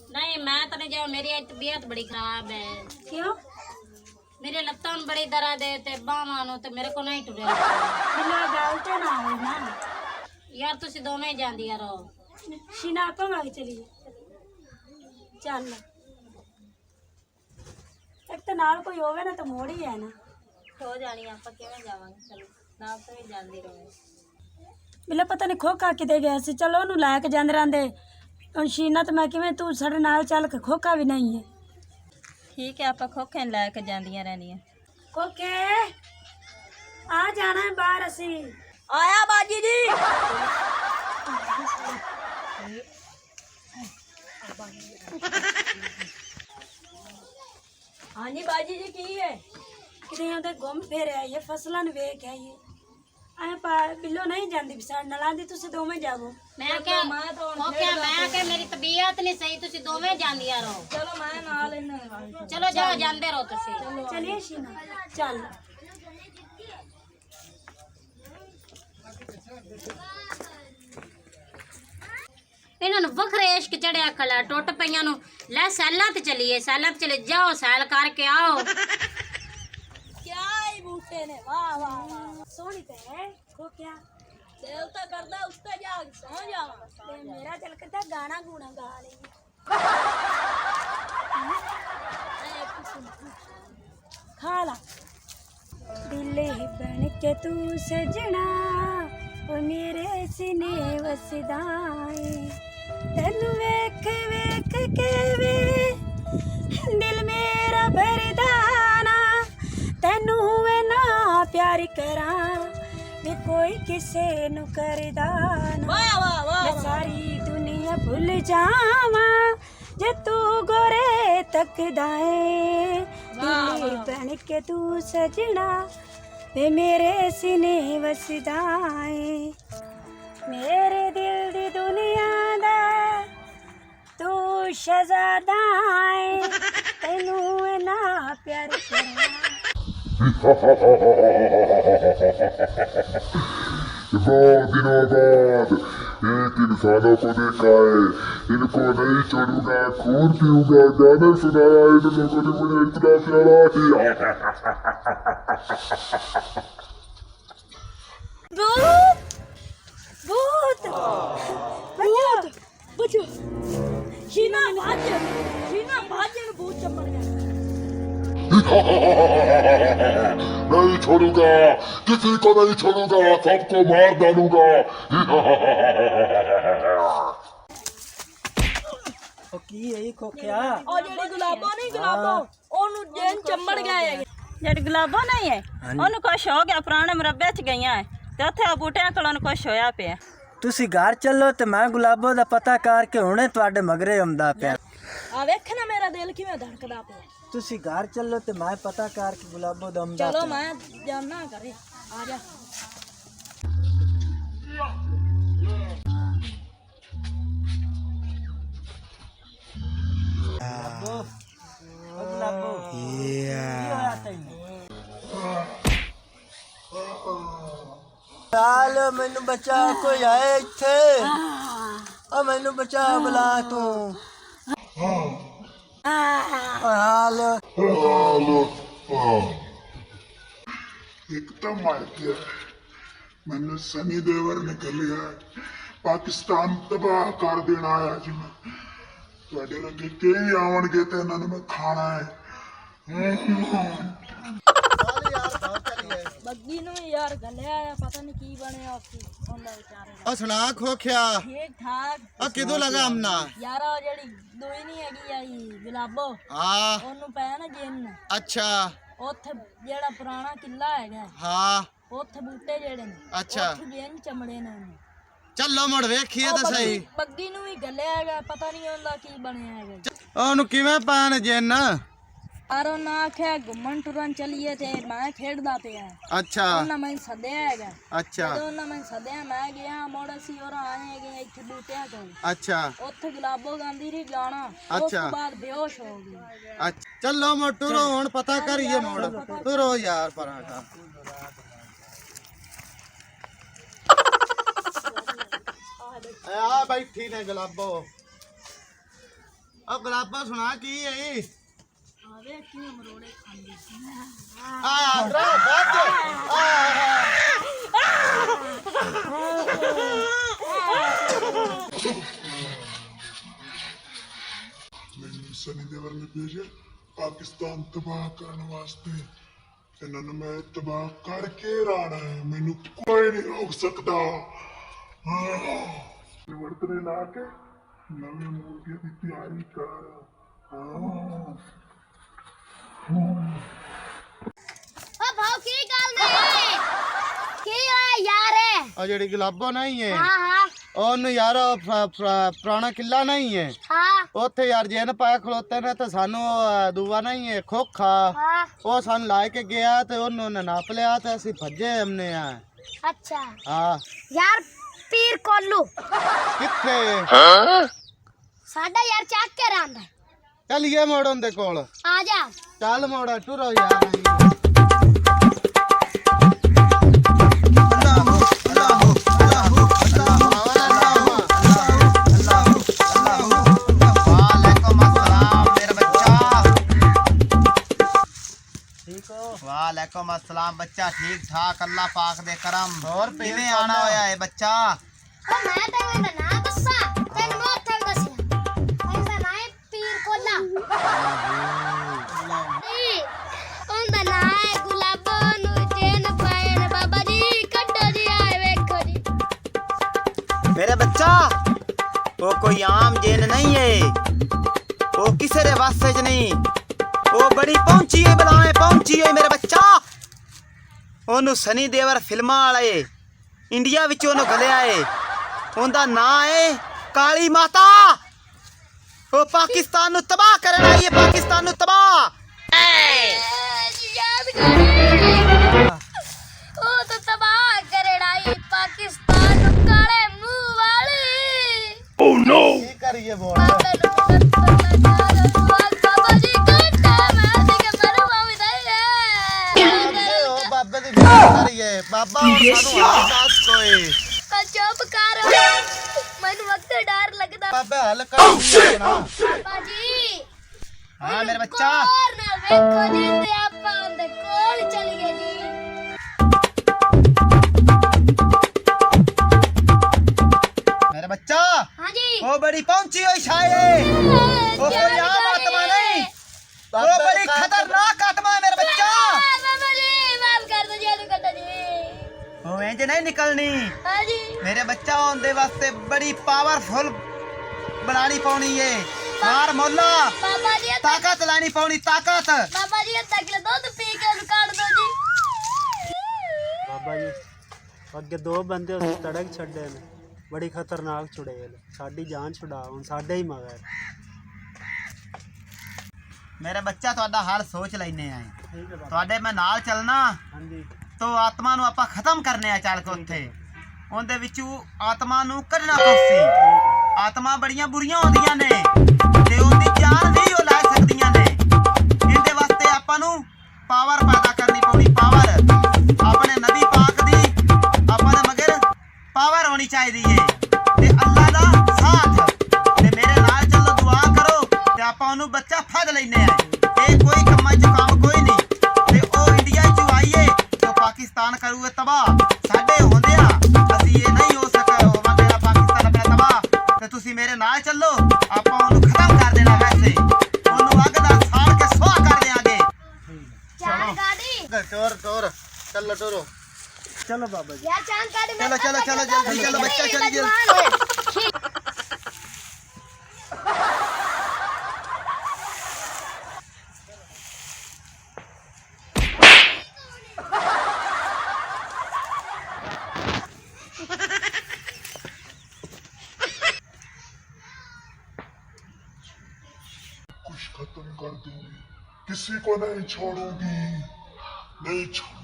नहीं मैं तो नहीं जाऊँ, मेरी आज तबीयत बड़ी खराब है। क्यों? मेरे लत्तां में बड़ी दर्द है ते बाहां नु ते मेरे को नहीं टुरिया। बिना गलते ना हो ना यार तुसी दोवें जांदियां रहो। शीना आपा मांग चलिए चल एक तो नाल कोई होवे ना तो मोड़ ही है ना हो जानी आपा किवें जावांगे, चलो नाल तो भी जांदी रहो। मिले पता नहीं खोखा किते गया सी, चलो ओनू लैके जांदे रहंदे हुण शीना तो मैं किवें तू साडे नाल चल के खोखा भी नहीं है। ठीक है आपा खोखे लैके जांदियां रहनियां। खोखे आ जाना है बाहर असी। आया बाजी जी। हाँ जी बाजी जी की है? किते ओदे घुम फिर आइए फसलां नु वेख आइए आए पा बिल्लो नहीं जांदी बिसाड़ नलांदी तुसी दोवें जावो। मैं क्या मेरी तबीयत नहीं सही, तुसी दोवें जांदियां रहो। चलो मैं नाल इन्ने चलो जाओ जांदे रहो तुसी। चलिए शीना चल इन्होंने वखरे इश्क चढ़िया खला टुट पईयां नु ले सैलां ते चलिए, सैलां ते चले जाओ, सैल करके आओ। क्या ही बूटे ने, वाह वाह वाह सोनी ते है खोखिया दिल तो करदा उसते जाग सो जावा। ते मेरा दिल करता गाना गुना गा ले खाला दिल ही बन के तू सजना ओ मेरे सीने वसदा है तेनू वेख वेख के वे दिल मेरा भरदा ना तेनू वे ना प्यार करा वे कोई किसे नु करदा ना। वाह वाह वाह मैं सारी दुनिया भूल जावा जे तू गोरे तकदा है दिल बन के तू सजना वे मेरे सीने वसदा है मेरे दिल दी दुनिया दा तू शहजादा है तेनू ना प्यार करा। बहुत दिनों बाद एक इंसानों को देखा है, इनको नहीं छोड़ूंगा, खून पीऊंगा, गाने सुनाया इन लोगों ने मुझे इतना प्यारा किया। भूत भूत बचो शीना भाजे ने भूत चपड़ गया। नहीं छोड़ूंगा, किसी को नहीं छोड़ूंगा, सबको मार डालूंगा। की यही खोखिया और जेडी गुलाबो नहीं गुलाबो ओनु जेन चंबड़ गया है। जेडी गुलाबो नहीं है ओनू कुछ हो गया, पुराने मुरब्बे च गईयां है ते उत्थे बूटियां कोलों कुछ होया पिया। तुसी घर चलो ते मैं गुलाबो दा पता करके हुणे तुहाडे मगरे आंदा पिया। आ वेख ना मेरा दिल किवें धड़कदा पिया। तुसी घर चलो ते मैं पता करके गुलाबो दा आंदा चलो पिया। मैं जाना करे आ जा। गुलाबो ओ गुलाबो की होया तैनू? चाल मैनू बचा कोई आए इत्थे आ मैनू बचा बुला तू हाल एक तो मर गया, मैंने सनी देवर निकल लिया, पाकिस्तान तबाह कर देना आया जी। मैं ਤੁਹਾਡੇ ਲੱਗੇ ਕਈ ਆਉਣਗੇ ਤੇ ਇਹਨਾਂ ਨੂੰ ਮੈਂ ਖਾਣਾ ਹੈ। ਬੱਗੀ ਨੂੰ ਯਾਰ ਗੱਲਿਆ ਆ ਪਤਾ ਨਹੀਂ ਕੀ ਬਣਿਆ ਉਸੀ ਹੁੰਦਾ ਵਿਚਾਰੇ ਦਾ। सुना खोखिया ਠੀਕ ਠਾਕ किदू लगा हमना ਯਾਰ ਉਹ ਜਿਹੜੀ ਦੋਈ ਨਹੀਂ ਹੈਗੀ ਆਈ ਗੁਲਾਬੋ हाँ ਉਹਨੂੰ ਪੈ ਨਾ ਜਿੰਨ अच्छा ਉੱਥੇ ਜਿਹੜਾ ਪੁਰਾਣਾ ਕਿਲਾ ਹੈਗਾ हाँ ਉੱਥੇ ਬੂਟੇ ਜਿਹੜੇ ਨੇ अच्छा ਉੱਥੇ ਜਿੰਨ ਚਮੜੇ ਨੇ ਉਹਨੂੰ। चलो मुड़ वेखिए ਉਹ तो सही ਬੱਗੀ ਨੂੰ ਵੀ ਗੱਲਿਆ ਹੈਗਾ ਪਤਾ ਨਹੀਂ ਉਹਦਾ ਕੀ ਬਣਿਆ ਹੈਗਾ। ओनू किवें पान जिन ਯਾਰ ਉਹਨਾਂ ਆਖਿਆ ਘੁੰਮਣ ਟੁਰਨ ਚਲੀਏ ਤੇ ਮੈਂ ਖੇਡਦਾ ਪਿਆ। अच्छा ਉਹਨਾਂ ਮੈਨੂੰ ਸੱਦਿਆ ਹੈਗਾ। अच्छा ਜਦੋਂ ਉਹਨਾਂ ਮੈਨੂੰ ਸੱਦਿਆ ਮੈਂ ਗਿਆ ਮੁੜ ਅਸੀਂ ਹੋਰ ਆਏ ਹੈਗੇ ਇੱਥੇ ਬੂਟਿਆਂ ਕੋਲ। अच्छा ਉੱਥੇ ਗੁਲਾਬੋ ਗਾਂਦੀ ਰਹੀ ਗਾਣਾ ਉਸ अच्छा। ਤੋਂ ਬਾਅਦ ਬੇਹੋਸ਼ ਹੋ ਗਈ। अच्छा चलो मुड़ टुरो हुण पता करिए मुड़ टुरो यार पराठा ਆ ਬੈਠੀ ਨੇ ਗੁਲਾਬੋ। ਆ ਗੁਲਾਬੋ ਸੁਣਾ ਕੀ ਹੈ ਆਵੇ ਕੀ ਮਰੋੜੇ ਖਾਂਦੀ ਸੀ ਆ ਰਾ ਬੱਜ ਮੈਨੂੰ ਸਨੀ ਦੇਵਲ ਨੇ ਭੇਜਿਆ ਪਾਕਿਸਤਾਨ ਤਬਾਹ ਕਰਨ ਵਾਸਤੇ। ਇਹਨਾਂ ਨੂੰ ਮੈਂ ਤਬਾਹ ਕਰਕੇ ਰਹਿਣਾ ਹੈ, ਮੈਨੂੰ ਕੋਈ ਨਹੀਂ ਰੋਕ ਸਕਦਾ। ਵਰਤਨੇ ਲਾ ਕੇ ਨਵੇਂ ਮੁਰਗੇ ਦੀ ਤਿਆਰੀ ਕਰ। ਓ ਭਾਉ ਕੀ ਗੱਲ ਨੇ ਕੀ ਹੋਇਆ ਯਾਰ ਆ ਜਿਹੜੀ ਗੁਲਾਬੋ ਨਹੀਂ ਹੈ ਹਾਂ ਉਹਨੂੰ ਯਾਰ ਪੁਰਾਣਾ ਕਿਲਾ ਨਹੀਂ ਹੈ ਹਾਂ ਉੱਥੇ ਯਾਰ ਜੈਨ ਪਾਇਆ ਖਲੋਤੇ ਨੇ ਤੇ ਸਾਨੂੰ ਦੂਆ ਨਹੀਂ ਹੈ ਖੋਖਾ ਹਾਂ ਉਹ ਸਾਨੂੰ ਲਾ ਕੇ ਗਿਆ ਤੇ ਉਹਨੂੰ ਨਾਪ ਲਿਆ ਤੇ ਅਸੀਂ ਭੱਜੇ ਹਮਨੇ ਆ ਅੱਛਾ ਹਾਂ ਯਾਰ ਪੀਰ ਕੋਲੂ ਕਿੱਥੇ ਸਾਡਾ ਯਾਰ ਚੱਕ ਕੇ ਰਾਂਦਾ ਚੱਲੀਏ ਮੋੜਨ ਦੇ ਕੋਲ ਆ ਜਾ ਚੱਲ ਮੋੜਾ ਟੁਰੋ ਯਾਰ वालेकुम अस्सलाम बच्चा ठीक ठाक अल्लाह पाक दे करम और किवें आना होया है बच्चा ਓ ਮੈਂ ਤੈਨੂੰ ਇਹਦਾ ਨਾਂ ਦੱਸਾਂ ਤੈਨੂੰ ਮੈਂ ਉੱਥੇ ਦੱਸਿਆ ਇਹਦਾ ਨਾਂ ਹੈ ਪੀਰ ਕੋਲਾ ਉਹਦਾ ਨਾਂ ਹੈ ਗੁਲਾਬੋ ਨੂੰ ਜੇਨ ਪਾਏ ਨੇ ਬਾਬਾ ਜੀ ਕੱਢੋ ਜੀ ਆਏ ਵੇਖੋ ਜੀ मेरे बच्चा वो कोई आम जेन नहीं है वो किसी दे वास्ते च नहीं वो बड़ी पहुंची है बलाए पहुंची है मेरे बच्चा ओनू सनी देवर फिल्मां वाले इंडिया विच ओनू गलिया है उनदा नां है काली माता वो पाकिस्तान नु तबाह करन आई है पाकिस्तान नु तबाह याद कर ओ तो तबाह करेड़ा ये पाकिस्तान नु काले मुंह वाले की करिए बोल बाबा जी कंटा मार दे के मरवा विदाई ओ बाबे दी बात करिए बाबा सानू आवाज कोई चुप कर मैनू वक्त डर लगदा बाबे हल कर ना बाबा जी हां मेरे बच्चा और ना देखो जी ते आपा अंदर कोल चलिए जी मेरे बच्चा हां जी वो बड़ी पहुंची हुई शाये वो कोई आम आत्मा नहीं वो बड़ी खतरनाक आत्मा है मेरे बच्चा बाबा जी माफ कर दो जी कटा जी वो इंज नहीं निकलनी हां जी मेरे बच्चा होने वास्ते बड़ी पावरफुल बनानी पौनी है मार मोला बाबा जी ताकत लानी पौनी ताकत बाबा जी तक ले दूध पी के काट दो जी ਬਾਬਾ ਜੀ ਅੱਗੇ ਦੋ ਬੰਦੇ ਉਸ ਤੜਕ ਛੱਡੇ ਨੇ ਬੜੀ ਖਤਰਨਾਕ ਚੁੜੇਲ ਸਾਡੀ ਜਾਨ ਛੁਡਾ ਹੁਣ ਸਾਡੇ ਹੀ ਮਗਰ मेरे बच्चा ਤੁਹਾਡਾ ਹਾਲ ਸੋਚ ਲੈਨੇ ਆ ਠੀਕ ਹੈ ਬਾਬਾ ਤੁਹਾਡੇ ਮੈਂ ਨਾਲ ਚੱਲਣਾ ਹਾਂਜੀ ਤੋ ਆਤਮਾ ਨੂੰ ਆਪਾਂ ਖਤਮ ਕਰਨੇ ਆ ਚੱਲ ਕੇ ਉੱਥੇ ਉਹਦੇ ਵਿੱਚੋਂ ਆਤਮਾ ਨੂੰ ਕੱਢਣਾ ਪਊਸੀ ਆਤਮਾ ਬੜੀਆਂ ਬੁਰੀਆਂ ਹੁੰਦੀਆਂ ਨੇ ਤੇ ਉਹਦੀ ਜਾਨ ਵੀ ਉਹ ਲੈ ਸਕਦੀਆਂ ਨੇ ਇਹਦੇ ਵਾਸਤੇ ਆਪਾਂ ਨੂੰ ਪਾਵਰ ਪੈਦਾ ਕਰਨੀ ਪਊਗੀ ਪਾਵਰ ਆਪਣੇ ਨਬੀ ਪਾਕ ਦੀ ਆਪਾਂ ਦੇ ਮਗਰ ਪਾਵਰ ਹੋਣੀ ਚਾਹੀਦੀ ਏ ਤੇ ਅੱਲਾ ਦਾ ਸਾਥ ਤੇ ਮੇਰੇ ਨਾਲ ਚੱਲੋ ਦੁਆ ਕਰੋ ਤੇ ਆਪਾਂ ਉਹਨੂੰ ਬੱਚਾ ਫੜ ਲੈਨੇ ਆ ਇਹ ਕੋਈ ਕੰਮਾਂ 'ਚ ਕੰਮ ਕੋਈ ਨਹੀਂ ਤੇ ਉਹ ਇੰਡੀਆ 'ਚ ਆਈਏ ਤੇ ਪਾਕਿਸਤਾਨ ਕਰੂਗੇ ਤਬਾਹ ਸਾਡੇ ਹੁੰਦਿਆਂ ਅਸੀਂ ਇਹ ਨਹੀਂ ਹੋ ਸਕਦਾ ਹੋਵਾਂ ਤੇਰਾ ਪਾਕਿਸਤਾਨ ਆਪਣਾ ਤਬਾਹ ਤੇ ਤੁਸੀਂ ਮੇਰੇ ਨਾਲ ਚੱਲੋ ਆਪਾਂ ਉਹਨੂੰ ਖਤਮ ਕਰ ਦੇਣਾ ਵੈਸੇ ਉਹਨੂੰ ਅੱਗ ਦਾ ਸਾੜ ਕੇ ਸੁਆਹ ਕਰ ਦੇਾਂਗੇ चांद गाड़ी टोर टोर चलो टोरो ਚਲੋ ਬਾਬਾ ਜੀ यार चांद गाड़ी चलो चलो चलो जल्दी चलो बच्चा चल जल्दी कुछ खत्म कर दूंगी किसी को नहीं छोड़ूंगी नहीं छोड़ूंगी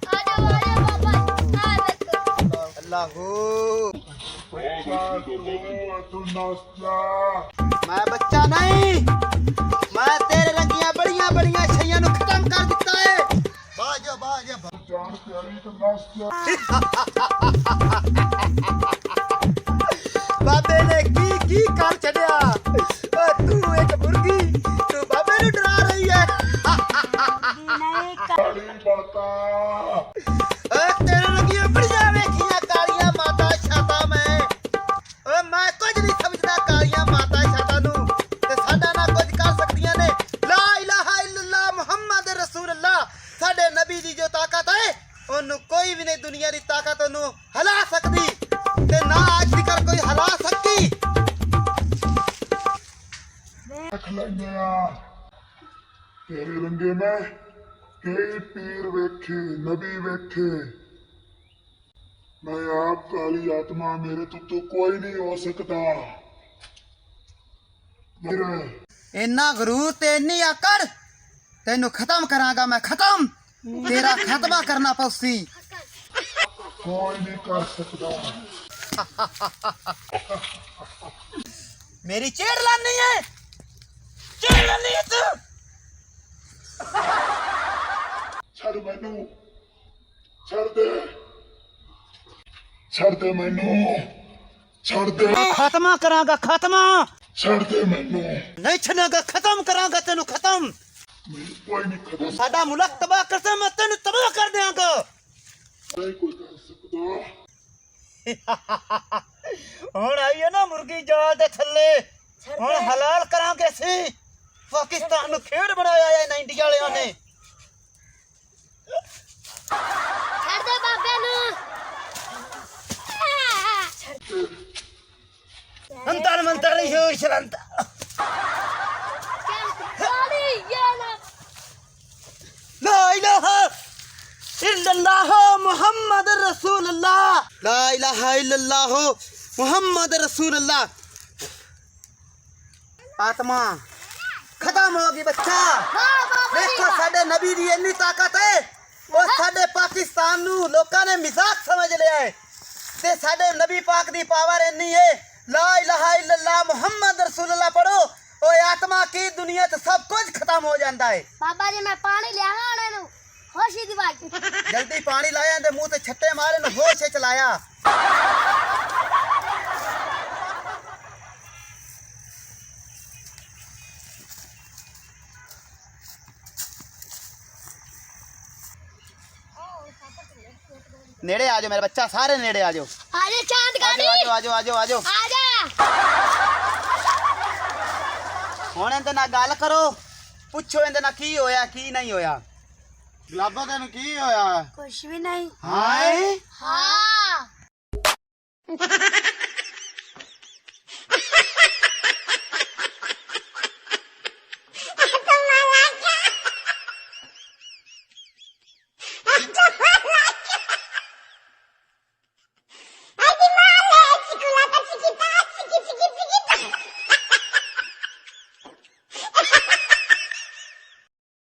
आ जाओ बाबा आ देखो अल्लाह तू नाश्ता मैं बच्चा नहीं मैं तेरे रंगियां बड़ियां बड़ियां छइयां नु खत्म कर दिता है बाजा बाजा जा जान प्यारी तो नाश्ता बाबे ने की कर छड़िया तू एक मुर्गी तू बाबे नु डरा रही है नहीं काली माता तेरे लगियां बड़ियां वेखियां कालियां माता छाता मैं मैं कुछ नहीं समझदा कालियां माता छाता नु ते साडा ना कुछ कर सकदियां ने ला इलाहा इल्लल्लाह मुहम्मद रसूलुल्लाह साडे नबी दी जो ताकत है ओनु कोई भी नहीं दुनिया दी ताकत ओनु हला सकदी ते ना आज तक कोई हला सकती रख लेंगे तेरे रंगे में कई पीर वेखे नबी वेखे मैं आप काली आत्मा मेरे तो कोई नहीं हो सकता मेरे इन्ना गुरूर ते इन्नी आकड़ तेनु खत्म करांगा मैं खत्म तेरा खात्मा करना पौसी कोई नहीं कर सकता मेरी चेड़ लानी है चेड़ लानी है तू छड़ मैनू छड़ दे मैनू छड़ दे खात्मा करांगा खात्मा छड़ दे मैनू नहीं छड़ांगा खत्म करांगा तेनु खत्म कोई नहीं कर साडा मुल्क तबाह करते मैं तेनु तबाह कर देंगा नहीं कोई कर सकता ਹੁਣ ਆਈ ਹੈ ਨਾ ਮੁਰਗੀ ਜਾਲ ਦੇ ਥੱਲੇ ਹੁਣ ਹਲਾਲ ਕਰਾਂਗੇ ਸੀ ਪਾਕਿਸਤਾਨ ਨੂੰ ਖੇਡ ਬਣਾਇਆ ਹੈ ਇੰਡੀਆ ਵਾਲਿਆਂ ਨੇ ਛੱਡ ਦੇ ਬਾਬੇ ਨੂੰ ਅੰਤਰ ਮੰਤਰ ਨਹੀਂ ਹੋ ਸ਼ਰੰਤ لا إله إلا الله محمد رسول الله لا إله إلا الله محمد رسول الله आत्मा खत्म होगी बच्चा देखो साडे नबी दी इन्नी ताकत है और साडे पाकिस्तान नू लोकां ने मजाक समझ लिया है ते साडे नबी पाक दी पावर इन्नी है ला इलाहा इल्लल्लाह मुहम्मद रसूलुल्लाह पढ़ो ओए आत्मा की दुनिया ते सब कुछ खत्म हो जाता है ਬਾਬਾ ਜੀ ਮੈਂ ਪਾਣੀ ਲਿਆਵਾਂ ਉਹਨਾਂ ਨੂੰ ਖੁਸ਼ੀ ਦੀ ਬਾਤ जल्दी पानी लाया दे मुंह ते छट्टे मारे न होश च लाया नेड़े आ जाओ मेरा बच्चा सारे नेड़े आ जाओ ਆਜੇ ਚਾਂਦ आ जाओ आ जाओ आ जाओ आ जाओ ਆ ਜਾ ਹੁਣ ਇਹਦੇ ਨਾਲ ਗੱਲ ਕਰੋ ਪੁੱਛੋ ਇਹਦੇ ਨਾਲ ਕੀ ਹੋਇਆ ਕੀ ਨਹੀਂ ਹੋਇਆ ਗੁਲਾਬਾ ਤੈਨੂੰ ਕੀ ਹੋਇਆ कुछ भी नहीं ਹਾਏ ਹਾਂ